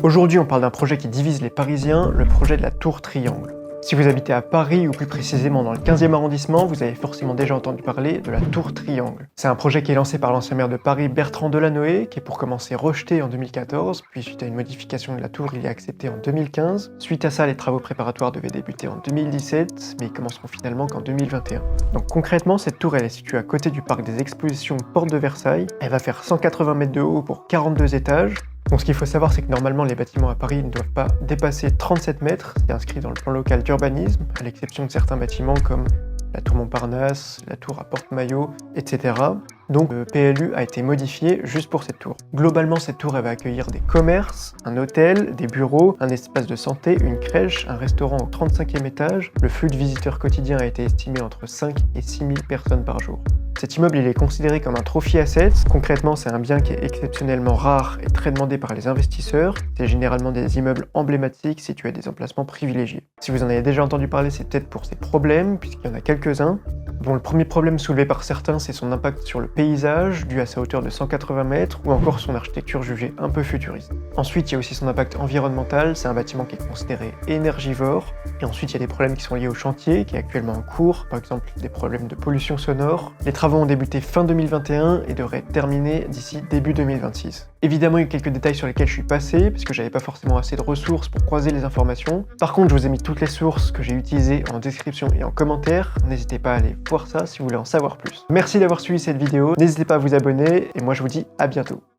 Aujourd'hui, on parle d'un projet qui divise les Parisiens, le projet de la Tour Triangle. Si vous habitez à Paris, ou plus précisément dans le 15e arrondissement, vous avez forcément déjà entendu parler de la Tour Triangle. C'est un projet qui est lancé par l'ancien maire de Paris, Bertrand Delanoë, qui est pour commencer rejeté en 2014, puis suite à une modification de la tour, il est accepté en 2015. Suite à ça, les travaux préparatoires devaient débuter en 2017, mais ils commenceront finalement qu'en 2021. Donc concrètement, cette tour, elle est située à côté du parc des expositions Porte de Versailles. Elle va faire 180 mètres de haut pour 42 étages. Bon, ce qu'il faut savoir, c'est que normalement, les bâtiments à Paris ne doivent pas dépasser 37 mètres. C'est inscrit dans le plan local d'urbanisme, à l'exception de certains bâtiments comme la tour Montparnasse, la tour à Porte-Maillot, etc. Donc le PLU a été modifié juste pour cette tour. Globalement, cette tour elle va accueillir des commerces, un hôtel, des bureaux, un espace de santé, une crèche, un restaurant au 35e étage. Le flux de visiteurs quotidien a été estimé entre 5 et 6 000 personnes par jour. Cet immeuble il est considéré comme un trophy asset. Concrètement, c'est un bien qui est exceptionnellement rare et très demandé par les investisseurs. C'est généralement des immeubles emblématiques situés à des emplacements privilégiés. Si vous en avez déjà entendu parler, c'est peut-être pour ses problèmes, puisqu'il y en a quelques-uns. Bon, le premier problème soulevé par certains, c'est son impact sur le paysage, dû à sa hauteur de 180 mètres, ou encore son architecture jugée un peu futuriste. Ensuite, il y a aussi son impact environnemental, c'est un bâtiment qui est considéré énergivore. Et ensuite, il y a des problèmes qui sont liés au chantier, qui est actuellement en cours, par exemple des problèmes de pollution sonore. Les travaux ont débuté fin 2021 et devraient être terminés d'ici début 2026. Évidemment, il y a quelques détails sur lesquels je suis passé, parce que j'avais pas forcément assez de ressources pour croiser les informations. Par contre, je vous ai mis toutes les sources que j'ai utilisées en description et en commentaire. N'hésitez pas à aller voir ça si vous voulez en savoir plus. Merci d'avoir suivi cette vidéo, n'hésitez pas à vous abonner, et moi je vous dis à bientôt.